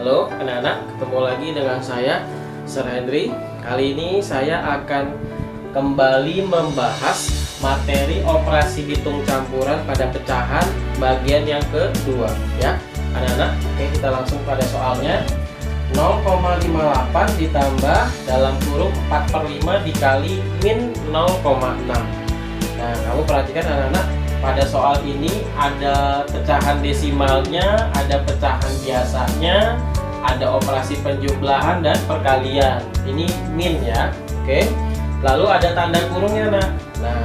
Halo anak-anak, ketemu lagi dengan saya Sir Henry. Kali ini saya akan kembali membahas materi operasi hitung campuran pada pecahan bagian yang kedua ya anak-anak. Oke, kita langsung pada soalnya. 0,58 ditambah dalam kurung 4/5 dikali min 0,6. Nah, kamu perhatikan anak-anak, pada soal ini ada pecahan desimalnya, ada pecahan biasanya, ada operasi penjumlahan dan perkalian. Ini min ya. Oke. Lalu ada tanda kurungnya, nah. Nah,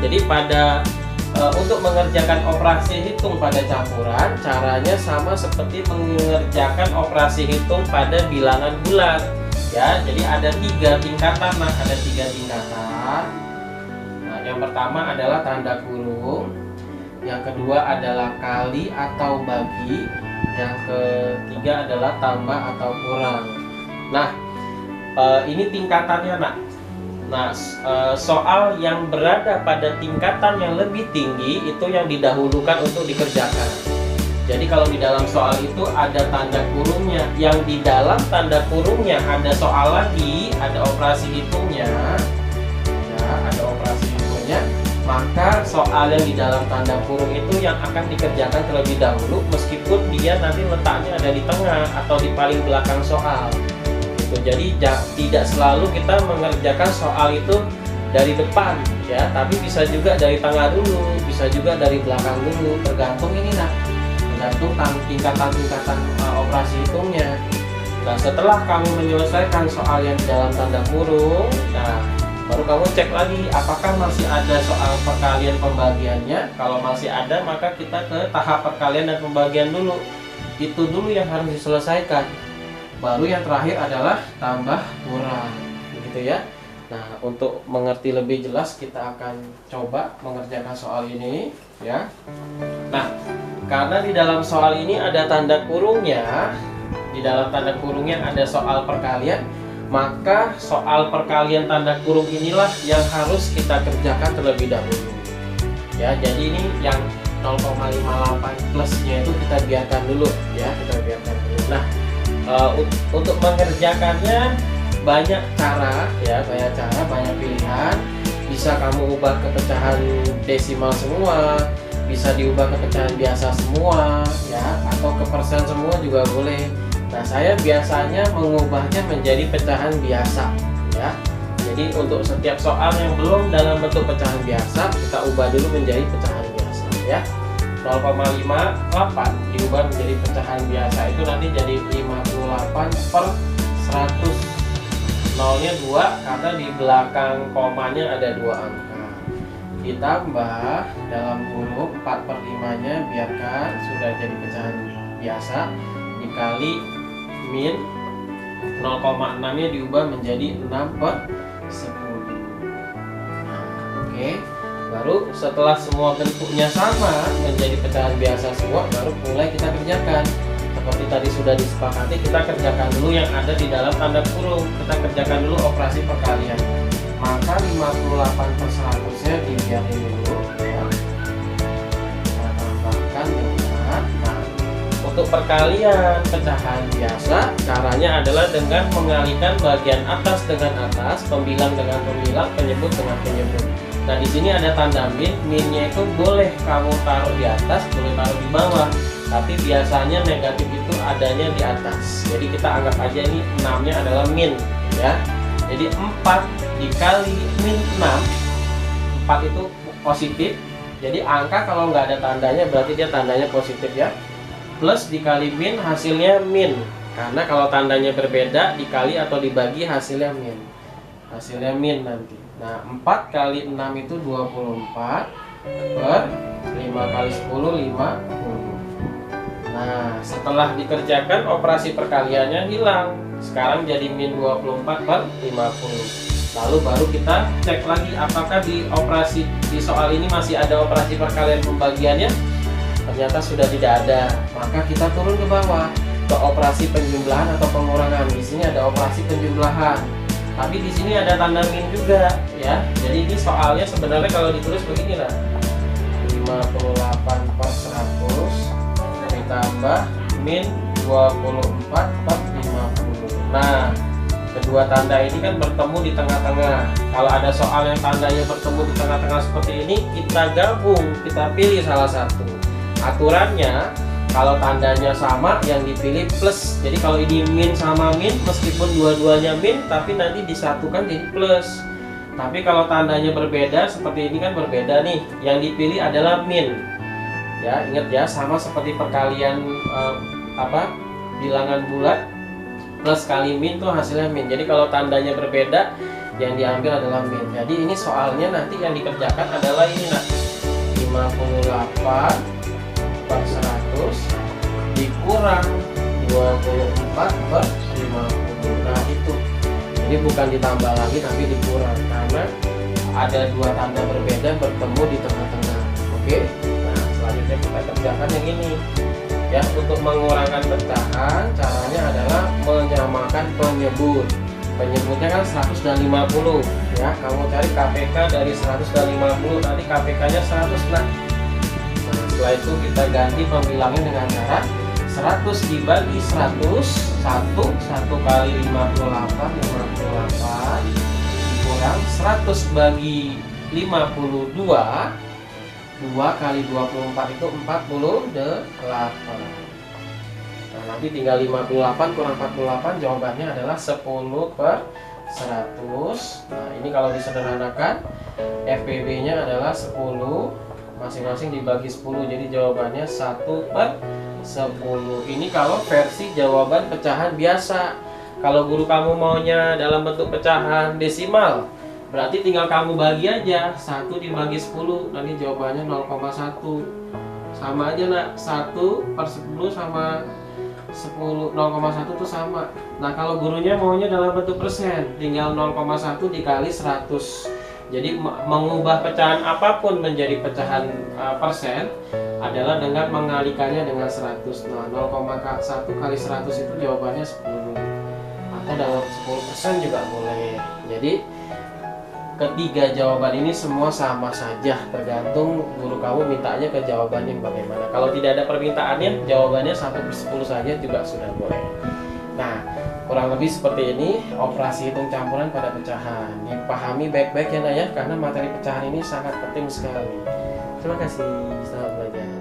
jadi pada untuk mengerjakan operasi hitung pada campuran, caranya sama seperti mengerjakan operasi hitung pada bilangan bulat. Ya, jadi ada 3 tingkatan, nah, ada 3 tingkatan. Nah, yang pertama adalah tanda kurung, yang kedua adalah kali atau bagi, yang ketiga adalah tambah atau kurang. Nah, ini tingkatannya, nak. Nah, soal yang berada pada tingkatan yang lebih tinggi itu yang didahulukan untuk dikerjakan. Jadi kalau di dalam soal itu ada tanda kurungnya, yang di dalam tanda kurungnya ada soal lagi, ada operasi hitungnya, ya, ada operasi hitungnya, maka soal yang di dalam tanda kurung itu yang akan dikerjakan terlebih dahulu, meskipun dia nanti letaknya ada di tengah atau di paling belakang soal. Jadi tidak selalu kita mengerjakan soal itu dari depan ya, tapi bisa juga dari tengah dulu, bisa juga dari belakang dulu, tergantung ini, nah, tergantung tingkatan-tingkatan operasi hitungnya. Nah, setelah kamu menyelesaikan soal yang di dalam tanda kurung, nah, baru kamu cek lagi apakah masih ada soal perkalian pembagiannya. Kalau masih ada, maka kita ke tahap perkalian dan pembagian dulu. Itu dulu yang harus diselesaikan. Baru yang terakhir adalah tambah kurang, begitu ya. Nah, untuk mengerti lebih jelas kita akan coba mengerjakan soal ini ya. Nah, karena di dalam soal ini ada tanda kurungnya, di dalam tanda kurungnya ada soal perkalian, maka soal perkalian tanda kurung inilah yang harus kita kerjakan terlebih dahulu ya. Jadi ini yang 0,58 plusnya itu kita biarkan dulu ya, kita biarkan dulu. Nah, untuk mengerjakannya banyak cara ya, banyak pilihan. Bisa kamu ubah ke pecahan desimal semua, bisa diubah ke pecahan biasa semua ya, atau ke persen semua juga boleh. Nah, saya biasanya mengubahnya menjadi pecahan biasa ya. Jadi untuk setiap soal yang belum dalam bentuk pecahan biasa, kita ubah dulu menjadi pecahan biasa ya. 0,58 diubah menjadi pecahan biasa itu nanti jadi 58/100. Nolnya 2 karena di belakang komanya ada 2 angka. Ditambah dalam kurung 4/5 nya biarkan sudah jadi pecahan biasa, dikali min 0,6 nya diubah menjadi 6/10. Nah, oke. Baru setelah semua bentuknya sama menjadi pecahan biasa semua, baru mulai kita kerjakan. Seperti tadi sudah disepakati, kita kerjakan dulu yang ada di dalam tanda kurung. Kita kerjakan dulu operasi perkalian. Maka 58/100 nya dibiarin dulu ya. Kita tambahkan dengan, nah, untuk perkalian pecahan biasa, caranya adalah dengan mengalihkan bagian atas dengan atas, pembilang dengan pembilang, penyebut dengan penyebut. Nah, di sini ada tanda min, minnya itu boleh kamu taruh di atas, boleh taruh di bawah. Tapi biasanya negatif itu adanya di atas. Jadi kita anggap aja ini 6-nya adalah min ya. Jadi 4 dikali min 6, 4 itu positif. Jadi angka kalau nggak ada tandanya berarti dia tandanya positif ya. Plus dikali min hasilnya min. Karena kalau tandanya berbeda, dikali atau dibagi hasilnya min. Hasilnya min nanti. Nah, 4 kali 6 itu 24 per 5 kali 10 50. Nah, setelah dikerjakan operasi perkaliannya hilang. Sekarang jadi min 24/50. Lalu baru kita cek lagi apakah di soal ini masih ada operasi perkalian pembagiannya. Ternyata sudah tidak ada. Maka kita turun ke bawah ke operasi penjumlahan atau pengurangan. Di sini ada operasi penjumlahan. Tapi di sini ada tanda min juga ya. Jadi ini soalnya sebenarnya kalau ditulis beginilah. 58/100 ditambah min 24 4/50. Nah, kedua tanda ini kan bertemu di tengah-tengah. Kalau ada soal yang tandanya bertemu di tengah-tengah seperti ini, kita gabung, kita pilih salah satu. Aturannya, kalau tandanya sama, yang dipilih plus. Jadi kalau ini min sama min, meskipun dua-duanya min, tapi nanti disatukan jadi plus. Tapi kalau tandanya berbeda, seperti ini kan berbeda nih, yang dipilih adalah min. Ya, ingat ya, sama seperti perkalian bilangan bulat, plus kali min tuh hasilnya min. Jadi kalau tandanya berbeda, yang diambil adalah min. Jadi ini soalnya nanti yang dikerjakan adalah ini, nah, 58/100 dikurang 24/50. Nah itu, jadi bukan ditambah lagi tapi dikurang, karena ada dua tanda berbeda bertemu di tengah-tengah. Oke, nah selanjutnya kita kerjakan yang ini. Ya, untuk mengurangkan pecahan, caranya adalah menyamakan penyebut. Penyebutnya kan 100 dan 50. Ya, kamu cari KPK dari 100 dan 50, nanti KPK-nya 100. Nah, setelah itu kita ganti pembilangnya dengan cara 100 dibagi 100, 1 kali 58 dikurang 100 bagi 52, 2 kali 24 itu 48. Nah, nanti tinggal 58 kurang 48, jawabannya adalah 10/100. Nah, ini kalau disederhanakan, FPB-nya adalah 10, masing-masing dibagi 10, jadi jawabannya 1/10. Ini kalau versi jawaban pecahan biasa. Kalau guru kamu maunya dalam bentuk pecahan desimal, berarti tinggal kamu bagi aja, 1 dibagi 10, nanti jawabannya 0,1. Sama aja nak, 1/10 sama 10, 0,1 itu sama. Nah kalau gurunya maunya dalam bentuk persen, tinggal 0,1 dikali 100. Jadi mengubah pecahan apapun menjadi pecahan persen adalah dengan mengalikannya dengan 100. Nah 0,1 kali 100 itu jawabannya 10. Atau dalam 10% juga boleh. Jadi ketiga jawaban ini semua sama saja, tergantung guru kamu mintanya ke jawabannya bagaimana. Kalau tidak ada permintaannya, jawabannya 1/10 saja juga sudah boleh. Nah, kurang lebih seperti ini operasi hitung campuran pada pecahan. Dipahami baik-baik ya Nak ya, karena materi pecahan ini sangat penting sekali. Terima kasih, selamat belajar.